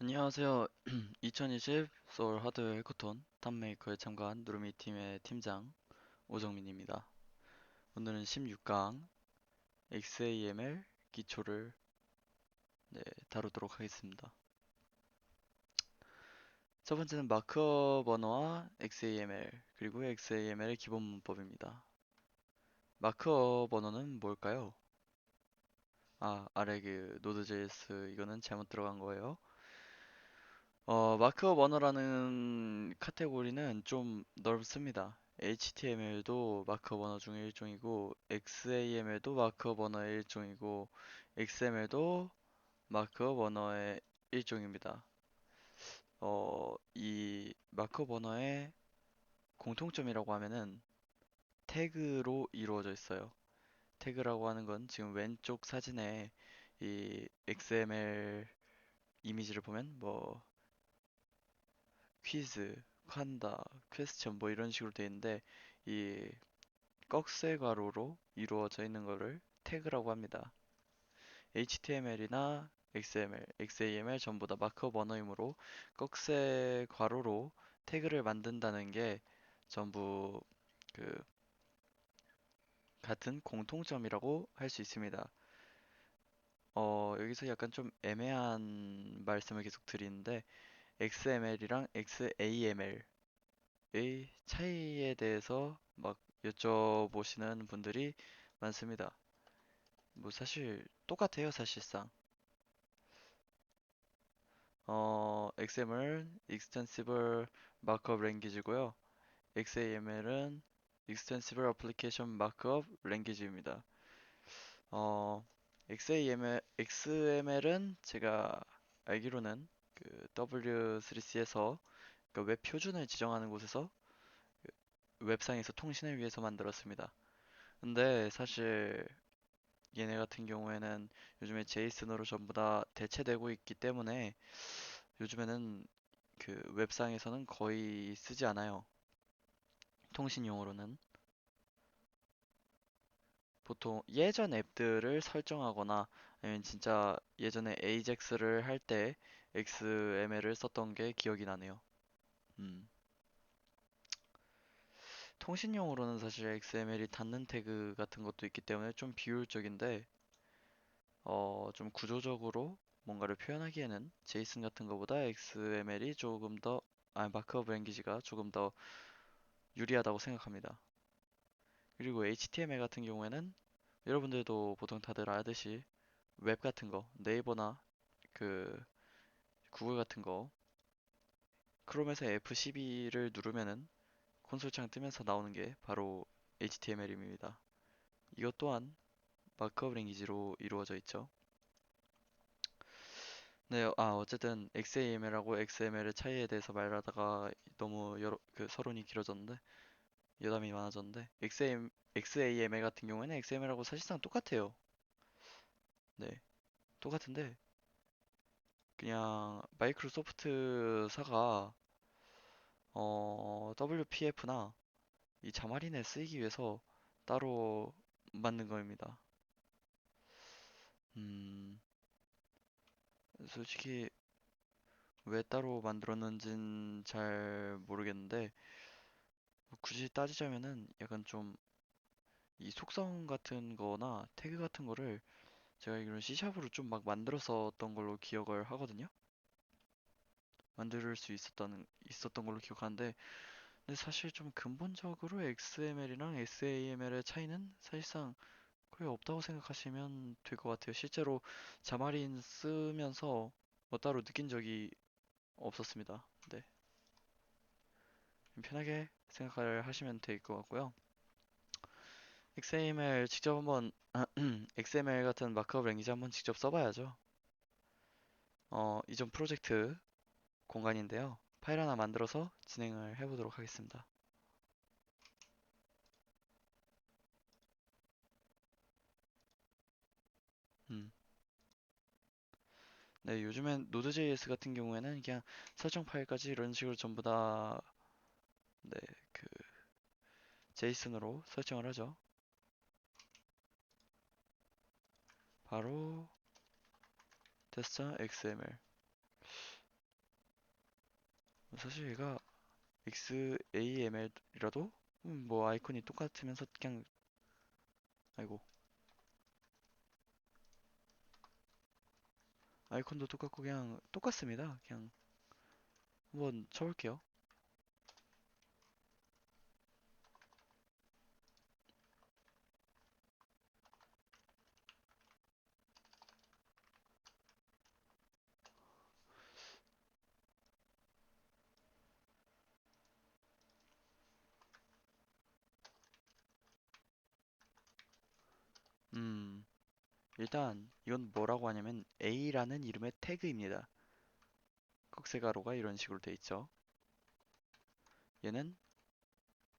안녕하세요. 2020 서울 하드웨어 해커톤 탑메이커에 참가한 누르미 팀의 팀장 오정민입니다. 오늘은 16강 XAML 기초를 다루도록 하겠습니다. 첫 번째는 마크업 언어와 XAML 그리고 XAML의 기본 문법입니다. 마크업 언어는 뭘까요? 아래 그 노드.js 이거는 잘못 들어간 거예요. 마크업 언어라는 카테고리는 좀 넓습니다. HTML도 마크업 언어 중의 일종이고, XAML도 마크업 언어의 일종이고, XML도 마크업 언어의 일종입니다. 이 마크업 언어의 공통점이라고 하면은 태그로 이루어져 있어요. 태그라고 하는 건 지금 왼쪽 사진에 이 XML 이미지를 보면 뭐 퀴즈, 칸다, 퀘스천 뭐 이런 식으로 되어 있는데 이 꺽쇠 괄호로 이루어져 있는 거를 태그라고 합니다. HTML이나 XML, XAML 전부 다 마크업 언어이므로 꺽쇠 괄호로 태그를 만든다는 게 전부 그 같은 공통점이라고 할 수 있습니다. 여기서 약간 좀 애매한 말씀을 계속 드리는데 XML이랑 XAML 의 차이에 대해서 막 여쭤보시는 분들이 많습니다. 뭐 사실 똑같아요, 사실상. XML은 Extensible Markup Language고요. XAML은 Extensible Application Markup Language입니다. XML은 제가 알기로는 그 W3C에서 그 웹 표준을 지정하는 곳에서 웹상에서 통신을 위해서 만들었습니다. 근데 사실 얘네 같은 경우에는 요즘에 제이슨으로 전부 다 대체되고 있기 때문에 요즘에는 그 웹상에서는 거의 쓰지 않아요. 통신용으로는. 보통 예전 앱들을 설정하거나 아니면 진짜 예전에 AJAX를 할 때 XML을 썼던 게 기억이 나네요. 음. 통신용으로는 사실 XML이 닫는 태그 같은 것도 있기 때문에 좀 비효율적인데 좀 구조적으로 뭔가를 표현하기에는 제이슨 같은 거보다 XML이 조금 더, 마크업 랭귀지가 조금 더 유리하다고 생각합니다. 그리고 HTML 같은 경우에는 여러분들도 보통 다들 알듯이 웹 같은 거, 네이버나 그 구글 같은 거, 크롬에서 F12를 누르면은 콘솔창 뜨면서 나오는 게 바로 HTML입니다. 이것 또한 마크업 랭귀지로 이루어져 있죠. 네, 어쨌든 XAML하고 XML의 차이에 대해서 말하다가 너무 서론이 길어졌는데, 여담이 많아졌는데, XAML 같은 경우에는 XML하고 사실상 똑같아요. 네, 똑같은데, 그냥 마이크로소프트사가, WPF나 이 자마린에 쓰이기 위해서 따로 만든 겁니다. 음, 솔직히 왜 따로 만들었는진 잘 모르겠는데, 굳이 따지자면은 약간 좀 이 속성 같은 거나 태그 같은 거를 제가 알기로는 C샵으로 좀 막 만들었었던 걸로 기억을 하거든요. 만들 수 있었던 걸로 기억하는데, 근데 사실 좀 근본적으로 XML이랑 XAML의 차이는 사실상 거의 없다고 생각하시면 될 것 같아요. 실제로 자마린 쓰면서 뭐 따로 느낀 적이 없었습니다. 네. 편하게 생각을 하시면 될 것 같고요. XML 직접 한번 XML 같은 마크업 랭귀지 한번 직접 써봐야죠. 이전 프로젝트 공간인데요. 파일 하나 만들어서 진행을 해보도록 하겠습니다. 음. 네, 요즘엔 노드.js 같은 경우에는 그냥 설정 파일까지 이런 식으로 전부 다 네, 그 제이슨으로 설정을 하죠. 바로 test.xml. 사실 얘가 XAML이라도 뭐 아이콘이 똑같으면서 그냥 아이고 아이콘도 똑같고 그냥 똑같습니다. 그냥 한번 쳐볼게요. 음, 일단 이건 뭐라고 하냐면 A라는 이름의 태그입니다. 꺽쇠가루가 이런 식으로 돼 있죠. 얘는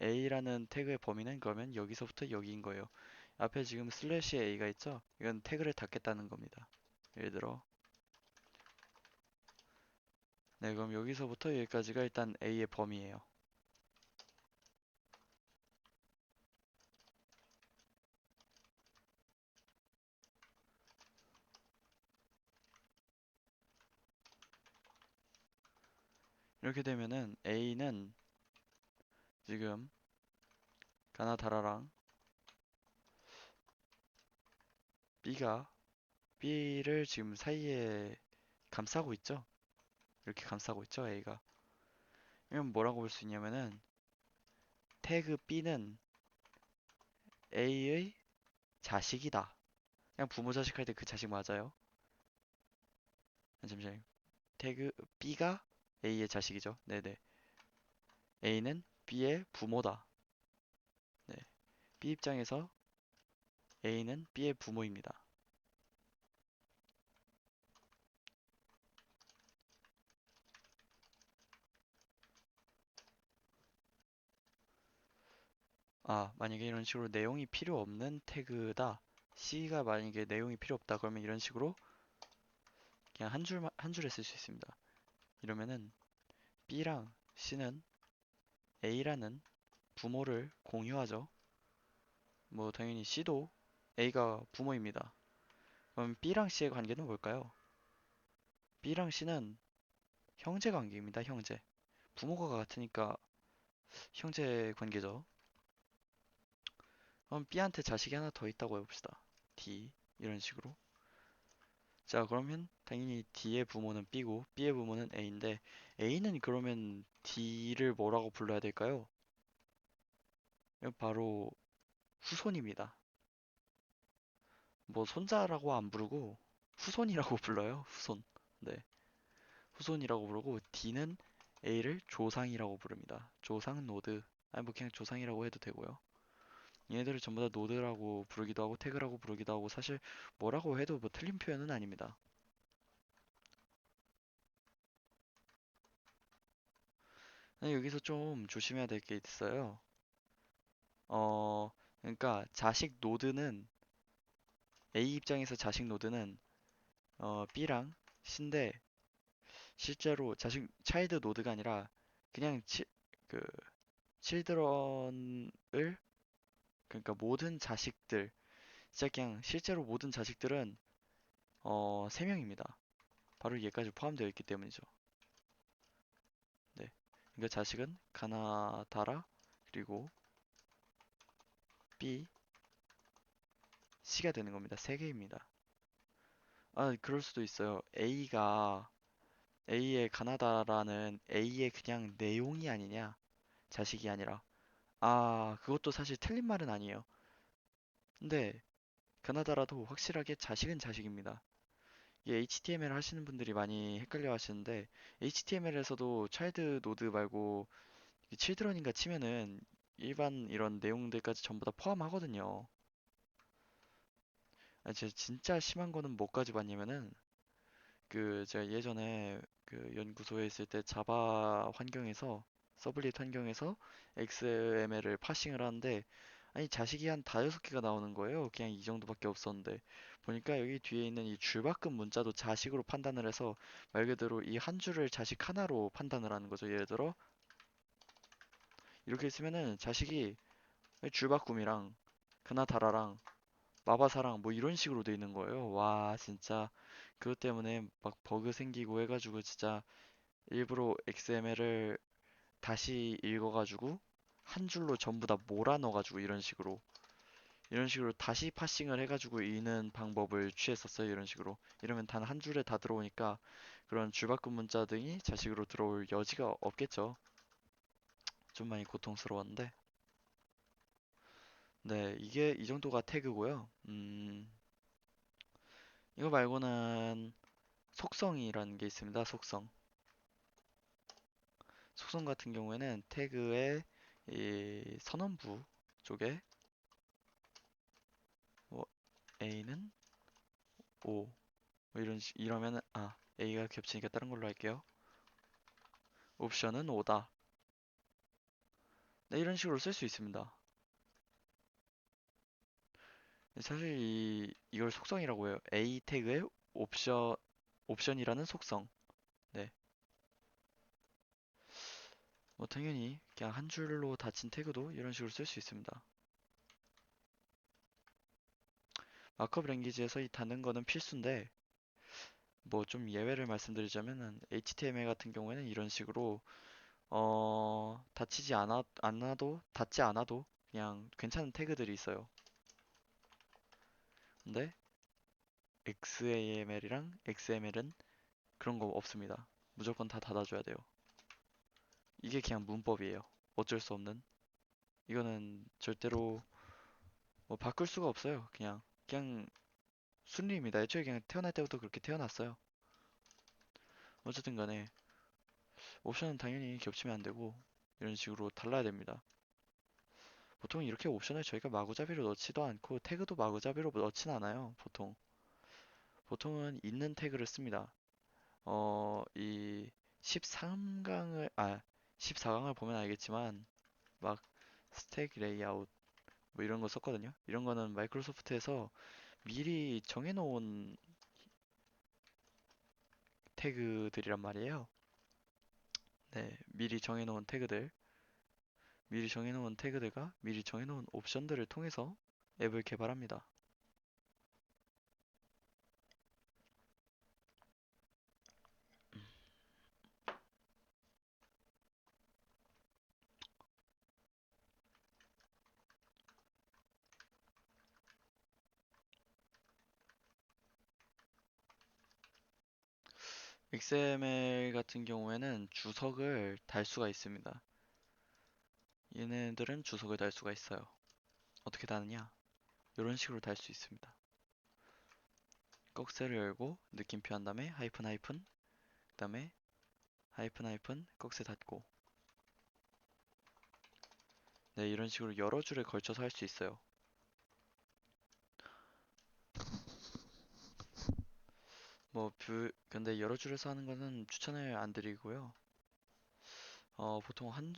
A라는 태그의 범위는 그러면 여기서부터 여기인 거예요. 앞에 지금 슬래시 A가 있죠? 이건 태그를 닫겠다는 겁니다. 예를 들어 네, 그럼 여기서부터 여기까지가 일단 A의 범위예요. 이렇게 되면은 A는 지금 가나다라랑 B가 B를 지금 사이에 감싸고 있죠? 이렇게 감싸고 있죠, A가. 이건 뭐라고 볼 수 있냐면은 태그 B는 A의 자식이다. 그냥 부모 자식 할 때 그 자식 맞아요? 잠시만요. 태그 B가 A의 자식이죠. 네네. A는 B의 부모다. 네. B 입장에서 A는 B의 부모입니다. 아, 만약에 이런 식으로 내용이 필요 없는 태그다. C가 만약에 내용이 필요 없다. 그러면 이런 식으로 그냥 한 줄에 쓸 수 있습니다. 이러면은 B랑 C는 A라는 부모를 공유하죠. 뭐 당연히 C도 A가 부모입니다. 그럼 B랑 C의 관계는 뭘까요? B랑 C는 형제 관계입니다. 형제. 부모가 같으니까 형제 관계죠. 그럼 B한테 자식이 하나 더 있다고 해봅시다. D 이런 식으로. 자, 그러면 당연히 D의 부모는 B고 B의 부모는 A인데 A는 그러면 D를 뭐라고 불러야 될까요? 이건 바로 후손입니다. 뭐 손자라고 안 부르고 후손이라고 불러요. 후손. 네. 후손이라고 부르고 D는 A를 조상이라고 부릅니다. 조상 노드. 아니 뭐 그냥 조상이라고 해도 되고요. 얘네들을 전부 다 노드라고 부르기도 하고 태그라고 부르기도 하고 사실 뭐라고 해도 뭐 틀린 표현은 아닙니다. 여기서 좀 조심해야 될 게 있어요. 그러니까 자식 노드는 A 입장에서 자식 노드는 B랑 C인데 실제로 자식 차일드 노드가 아니라 그냥 그 칠드런을 그러니까 모든 자식들 진짜 그냥 실제로 모든 자식들은 3명입니다. 바로 얘까지 포함되어 있기 때문이죠. 네. 그러니까 자식은 가나다라 그리고 B, C가 되는 겁니다. 3개입니다. 아, 그럴 수도 있어요. A의 가나다라는 A의 그냥 내용이 아니냐? 자식이 아니라. 아, 그것도 사실 틀린 말은 아니에요. 근데 가나다라도 확실하게 자식은 자식입니다. 이 HTML 하시는 분들이 많이 헷갈려 하시는데 HTML에서도 차일드 노드 말고 칠드런인가 치면은 일반 이런 내용들까지 전부 다 포함하거든요. 아, 제가 진짜 심한 거는 뭐까지 봤냐면은 그 제가 예전에 그 연구소에 있을 때 자바 환경에서 서블릿 환경에서 XML을 파싱을 하는데 아니 자식이 한 다여섯 개가 나오는 거예요. 그냥 이 정도밖에 없었는데 보니까 여기 뒤에 있는 이 줄바꿈 문자도 자식으로 판단을 해서 말 그대로 이 한 줄을 자식 하나로 판단을 하는 거죠. 예를 들어 이렇게 있으면은 자식이 줄바꿈이랑 그나다라랑 마바사랑 뭐 이런 식으로 돼 있는 거예요. 와 진짜 그것 때문에 막 버그 생기고 해가지고 진짜 일부러 XML을 다시 읽어가지고 한 줄로 전부 다 몰아 넣어가지고 이런 식으로 다시 파싱을 해가지고 읽는 방법을 취했었어요. 이런 식으로. 이러면 단 한 줄에 다 들어오니까 그런 줄바꿈 문자 등이 자식으로 들어올 여지가 없겠죠. 좀 많이 고통스러웠는데. 네, 이게 이 정도가 태그고요. 이거 말고는 속성이라는 게 있습니다. 속성. 속성 같은 경우에는 태그의 이 선언부 쪽에 뭐 A는 5 뭐 이러면은 A가 겹치니까 다른 걸로 할게요. 옵션은 5다. 네, 이런 식으로 쓸 수 있습니다. 사실 이걸 속성이라고 해요. A 태그의 옵션이라는 속성. 네. 뭐 당연히 그냥 한 줄로 닫힌 태그도 이런 식으로 쓸 수 있습니다. 마크업 랭귀지에서 이 닫는 거는 필수인데 뭐 좀 예외를 말씀드리자면은 HTML 같은 경우에는 이런 식으로 닫지 않아도 그냥 괜찮은 태그들이 있어요. 근데 XAML이랑 XML은 그런 거 없습니다. 무조건 다 닫아줘야 돼요. 이게 그냥 문법이에요. 어쩔 수 없는. 이거는 절대로 뭐 바꿀 수가 없어요. 그냥 순리입니다. 애초에 그냥 태어날 때부터 그렇게 태어났어요. 어쨌든 간에 옵션은 당연히 겹치면 안 되고 이런 식으로 달라야 됩니다. 보통 이렇게 옵션을 저희가 마구잡이로 넣지도 않고 태그도 마구잡이로 넣진 않아요. 보통은 있는 태그를 씁니다. 이 14강을 보면 알겠지만 막 스택 레이아웃 뭐 이런 거 썼거든요. 이런 거는 마이크로소프트에서 미리 정해놓은 태그들이란 말이에요. 네, 미리 정해놓은 태그들과 미리 정해놓은 옵션들을 통해서 앱을 개발합니다. XML 같은 경우에는 주석을 달 수가 있습니다. 얘네들은 주석을 달 수가 있어요. 어떻게 다느냐? 이런 식으로 달 수 있습니다. 꺽쇠를 열고 느낌표 한 다음에 하이픈 하이픈 그 다음에 하이픈 하이픈 꺽쇠 닫고 네 이런 식으로 여러 줄에 걸쳐서 할 수 있어요. 근데 여러 줄에서 하는 거는 추천을 안 드리고요. 어, 보통 한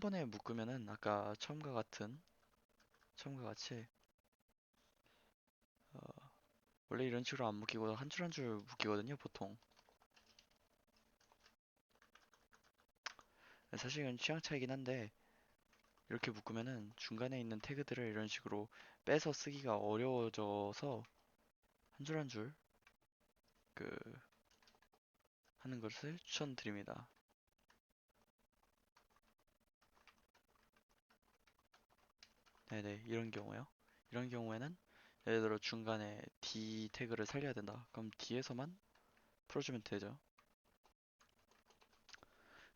번에 묶으면은 아까 처음과 같이 어, 원래 이런 식으로 안 묶이고 한 줄 한 줄 묶이거든요, 보통. 사실 이건 취향 차이긴 한데 이렇게 묶으면은 중간에 있는 태그들을 이런 식으로 빼서 쓰기가 어려워져서 한 줄 한 줄 그 하는 것을 추천드립니다. 네네, 이런 경우요. 이런 경우에는 예를 들어 중간에 D 태그를 살려야 된다. 그럼 D에서만 풀어주면 되죠.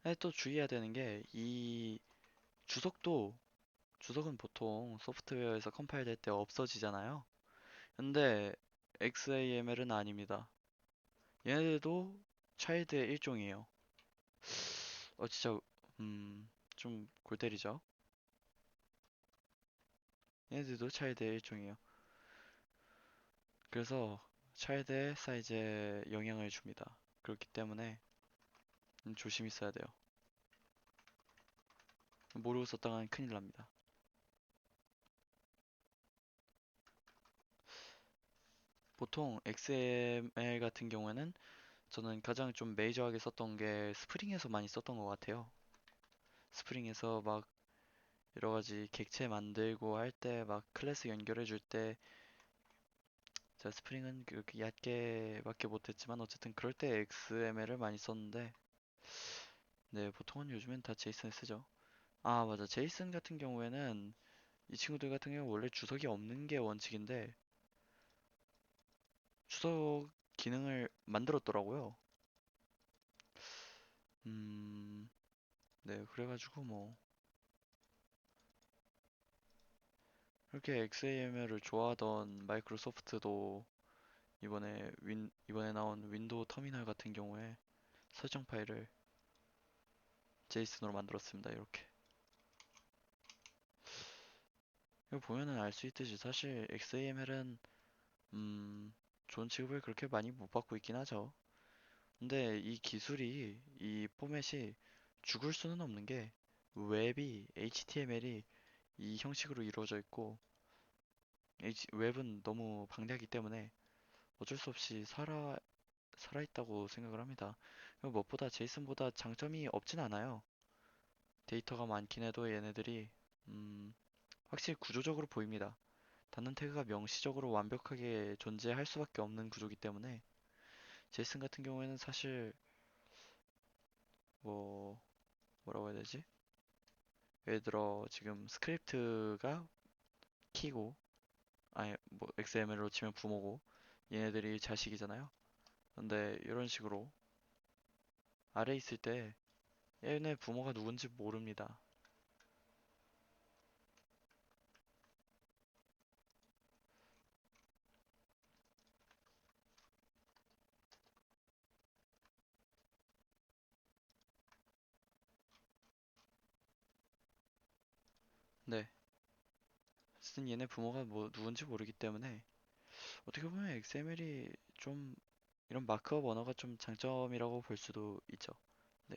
근데 또 주의해야 되는 게 이 주석은 보통 소프트웨어에서 컴파일 될 때 없어지잖아요. 근데 XAML은 아닙니다. 얘네들도 차일드의 일종이에요. 진짜 좀 골 때리죠. 얘네들도 차일드의 일종이에요. 그래서 차일드의 사이즈에 영향을 줍니다. 그렇기 때문에 조심히 써야 돼요. 모르고 썼다가는 큰일 납니다. 보통 XML 같은 경우에는 저는 가장 좀 메이저하게 썼던 게 스프링에서 많이 썼던 것 같아요. 스프링에서 막 여러 가지 객체 만들고 할 때 막 클래스 연결해 줄 때 제가 스프링은 그렇게 얕게밖에 못했지만 어쨌든 그럴 때 XML을 많이 썼는데 네, 보통은 요즘엔 다 제이슨을 쓰죠. 아, 맞아. 제이슨 같은 경우에는 이 친구들 같은 경우 원래 주석이 없는 게 원칙인데 주석 기능을 만들었더라고요. 음, 네, 그래가지고 뭐 그렇게 XAML을 좋아하던 마이크로소프트도 이번에 나온 윈도우 터미널 같은 경우에 설정 파일을 제이슨으로 만들었습니다. 이렇게. 이거 보면은 알 수 있듯이 사실 XAML은 좋은 취급을 그렇게 많이 못 받고 있긴 하죠. 근데 이 기술이, 이 포맷이 죽을 수는 없는 게 웹이, HTML이 이 형식으로 이루어져 있고 웹은 너무 방대하기 때문에 어쩔 수 없이 살아있다고 생각을 합니다. 그리고 무엇보다 제이슨보다 장점이 없진 않아요. 데이터가 많긴 해도 얘네들이 음, 확실히 구조적으로 보입니다. 닫는 태그가 명시적으로 완벽하게 존재할 수밖에 없는 구조기 때문에 제이슨 같은 경우에는 사실 뭐 뭐라고 해야 되지? 예를 들어 지금 스크립트가 키고 아니 뭐 XML로 치면 부모고 얘네들이 자식이잖아요. 근데 이런 식으로 아래 있을 때 얘네 부모가 누군지 모릅니다. 네. 어쨌든 얘네 부모가 뭐 누군지 모르기 때문에 어떻게 보면 XML이 좀 이런 마크업 언어가 좀 장점이라고 볼 수도 있죠. 네.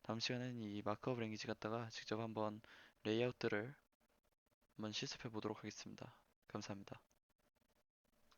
다음 시간에는 이 마크업 랭귀지 갖다가 직접 한번 레이아웃들을 한번 실습해 보도록 하겠습니다. 감사합니다.